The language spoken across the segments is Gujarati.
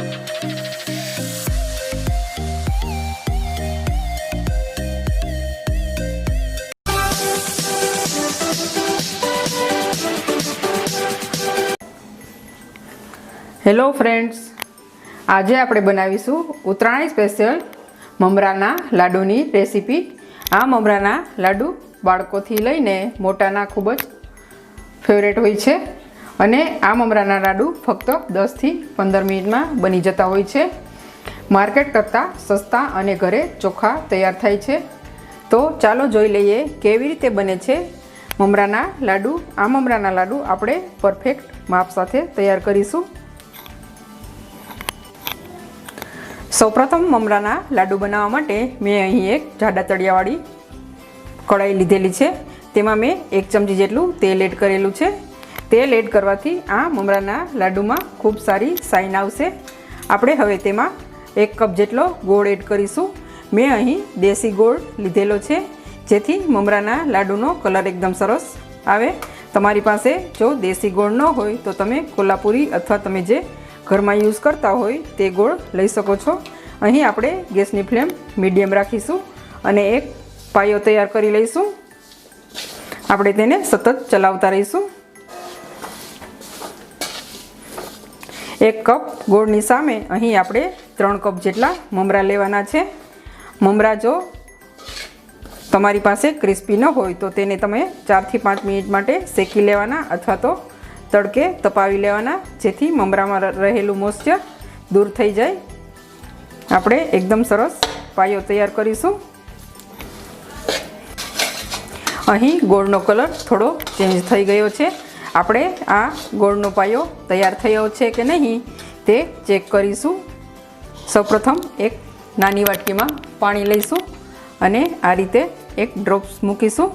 હેલો ફ્રેન્ડ્સ, આજે આપણે બનાવીશું ઉત્તરાયણ સ્પેશિયલ મમરાના લાડુની રેસીપી। આ મમરાના લાડુ બાળકોથી લઈને મોટાના ખૂબ જ ફેવરેટ હોય છે અને આ મમરાના લાડુ ફક્ત 10 થી 15 મિનિટમાં બની જતા હોય છે। માર્કેટ કરતાં સસ્તા અને ઘરે ચોખ્ખા તૈયાર થાય છે। તો ચાલો જોઈ લઈએ કેવી રીતે બને છે મમરાના લાડુ। આ મમરાના લાડુ આપણે પરફેક્ટ માપ સાથે તૈયાર કરીશું। સૌપ્રથમ મમરાના લાડુ બનાવવા માટે મેં અહીં એક જાડા તળિયાવાળી કઢાઈ લીધેલી છે। તેમાં મેં 1 ચમચી જેટલું તેલ એડ કરેલું છે। તેલ એડ કરવાથી આ મમરાના લાડુમાં ખૂબ સારી શાઇન આવશે। આપણે હવે તેમાં 1 કપ જેટલો ગોળ એડ કરીશું। મેં અહીં દેશી ગોળ લીધેલો છે, જેથી મમરાના લાડુનો કલર એકદમ સરસ આવે। તમારી પાસે જો દેશી ગોળ ન હોય તો તમે કોલ્હાપુરી અથવા તમે જે ઘરમાં યુઝ કરતા હોય તે ગોળ લઈ શકો છો। અહીં આપણે ગેસની ફ્લેમ મીડિયમ રાખીશું અને એક પાયો તૈયાર કરી લઈશું। આપણે તેને સતત ચલાવતા રહીશું। 1 કપ ગોળની સામે અહીં આપણે 3 કપ જેટલા મમરા લેવાના છે। મમરા જો તમારી પાસે ક્રિસ્પી ન હોય તો તેને તમે 4 થી 5 મિનિટ માટે શેકી લેવાના અથવા તો તડકે તપાવી લેવાના, જેથી મમરામાં રહેલું મોઇસ્ચર દૂર થઈ જાય। આપણે એકદમ સરસ પાયો તૈયાર કરીશું। અહીં ગોળનો કલર થોડો ચેન્જ થઈ ગયો છે। આપણે આ ગોળનો પાયો તૈયાર થયો છે કે નહીં તે ચેક કરીશું। સૌપ્રથમ એક નાની વાટકીમાં પાણી લઈશું અને આ રીતે એક ડ્રોપ્સ મૂકીશું,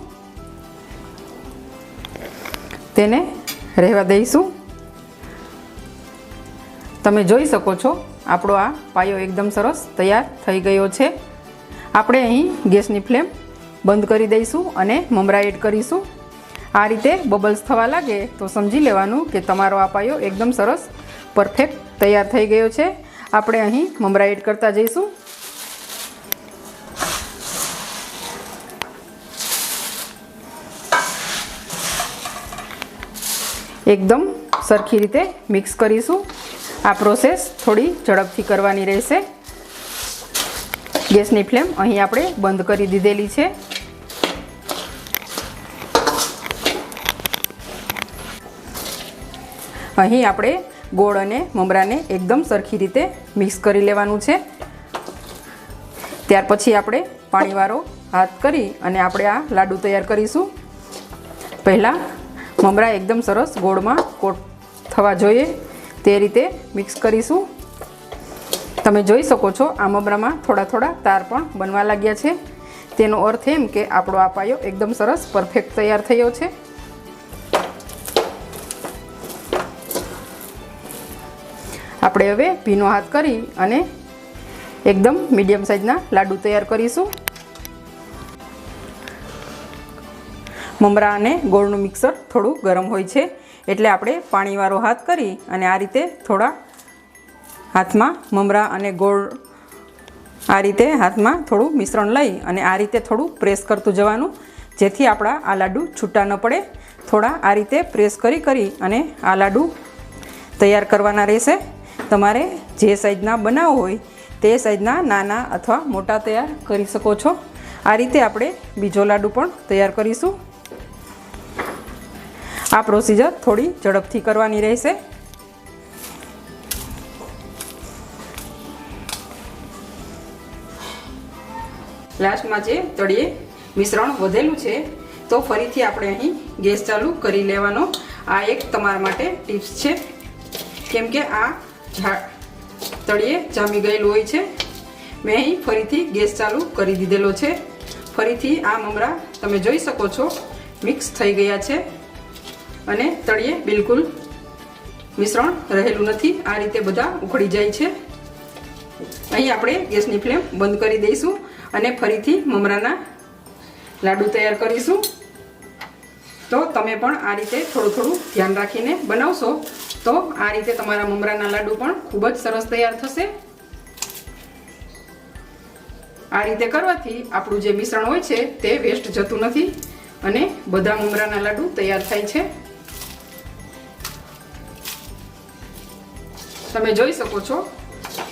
તેને રહેવા દઈશું। તમે જોઈ શકો છો આપણો આ પાયો એકદમ સરસ તૈયાર થઈ ગયો છે। આપણે અહીં ગેસની ફ્લેમ બંધ કરી દઈશું અને મમરા એડ કરીશું। આ રીતે બબલ્સ થવા લાગે તો સમજી લેવાનું કે તમારો આ પાયો એકદમ સરસ પરફેક્ટ તૈયાર થઈ ગયો છે। આપણે અહીં મમરા એડ કરતા જઈશું। એકદમ સરખી રીતે મિક્સ કરીશું। આ પ્રોસેસ થોડી ઝડપથી કરવાની રહેશે। ગેસની ફ્લેમ અહીં આપણે બંધ કરી દીધેલી છે। અહીં આપણે ગોળ અને મમરાને એકદમ સરખી રીતે મિક્સ કરી લેવાનું છે। ત્યાર પછી આપણે પાણીવાળો હાથ કરી અને આપણે આ લાડુ તૈયાર કરીશું। પહેલાં મમરા એકદમ સરસ ગોળમાં કોટ થવા જોઈએ તે રીતે મિક્સ કરીશું। તમે જોઈ શકો છો આ મમરામાં થોડા થોડા તાર પણ બનવા લાગ્યા છે। તેનો અર્થ એમ કે આપણો આ પાયો એકદમ સરસ પરફેક્ટ તૈયાર થયો છે। આપણે હવે ભીનો હાથ કરી અને એકદમ મીડિયમ સાઇઝના લાડુ તૈયાર કરીશું। મમરા અને ગોળનું મિક્સર થોડું ગરમ હોય છે, એટલે આપણે પાણીવાળો હાથ કરી અને આ રીતે થોડા હાથમાં મમરા અને ગોળ આ રીતે હાથમાં થોડું મિશ્રણ લઈ અને આ રીતે થોડું પ્રેસ કરતું જવાનું, જેથી આપણા આ લાડુ છૂટા ન પડે। થોડા આ રીતે પ્રેસ કરી અને આ લાડુ તૈયાર કરવાના રહેશે। તમારે જે સાઈઝના બનાવવો હોય તે સાઈઝના નાના અથવા મોટા તૈયાર કરી શકો છો। આ રીતે આપણે બીજો લાડુ પણ તૈયાર કરીશું। આ પ્રોસીજર થોડી ઝડપથી કરવાની રહેશે। લાસ્ટમાં જે તળિયે મિશ્રણ વધેલું છે તો ફરીથી આપણે અહીં ગેસ ચાલુ કરી લેવાનો। આ એક તમારા માટે ટિપ્સ છે, કેમ કે આ તળિયે જામી ગયેલું હોય છે। મેં અહીં ફરીથી ગેસ ચાલુ કરી દીધેલો છે। ફરીથી આ મમરા તમે જોઈ શકો છો મિક્સ થઈ ગયા છે અને તળિયે બિલકુલ મિશ્રણ રહેલું નથી। આ રીતે બધા ઉખડી જાય છે। અહીં આપણે ગેસની ફ્લેમ બંધ કરી દઈશું અને ફરીથી મમરાના લાડુ તૈયાર કરીશું। તો તમે પણ આ રીતે થોડું થોડું ધ્યાન રાખીને બનાવશો તો આ રીતે તમારા મમરાના લાડુ પણ ખૂબ જ સરસ તૈયાર થશે. આ રીતે કરવાથી આપણું જે મિશ્રણ હોય છે તે વેસ્ટ જતું નથી અને બધા મમરાના લાડુ તૈયાર થાય છે. તમે જોઈ શકો છો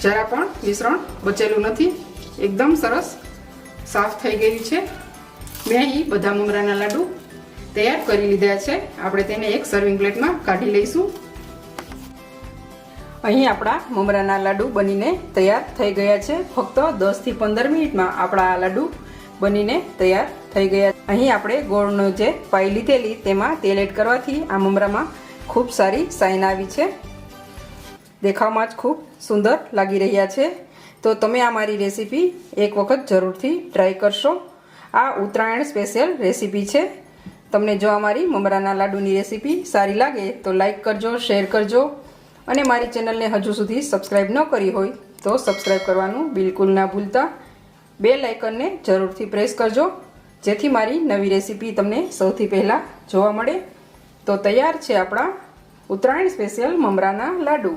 જરા પણ મિશ્રણ બચેલું નથી, એકદમ સરસ સાફ થઈ ગયું છે. મેં અહીં બધા મમરાના લાડુ તૈયાર કરી લીધા છે. આપણે તેને એક સર્વિંગ પ્લેટમાં કાઢી લઈશું. અહીં આપણા મમરાના લાડુ બનીને તૈયાર થઈ ગયા છે. ફક્ત 10 થી 15 મિનિટમાં આપણા આ લાડુ બનીને તૈયાર થઈ ગયા. અહીં આપણે ગોળનો જે પાઈ લીધેલી તેમાં તેલ એડ કરવાથી આ મમરામાં ખૂબ સારી શાઇન આવી છે. દેખાવમાં જ ખૂબ સુંદર લાગી રહ્યા છે. તો તમે આ મારી રેસીપી એક વખત જરૂરથી ટ્રાય કરશો. આ ઉત્તરાયણ સ્પેશિયલ રેસીપી છે. તમને જો અમારી મમરાના લાડુની રેસીપી સારી લાગે તો લાઈક કરજો, શેર કરજો અને મારી ચેનલને હજુ સુધી સબસ્ક્રાઈબ ન કરી હોય તો સબસ્ક્રાઈબ કરવાનું બિલકુલ ના ભૂલતા. બેલ આઇકનને જરૂરથી પ્રેસ કરજો જેથી મારી નવી રેસીપી તમને સૌથી પહેલાં જોવા મળે. તો તૈયાર છે આપણા ઉત્તરાયણ સ્પેશિયલ મમરાના લાડુ.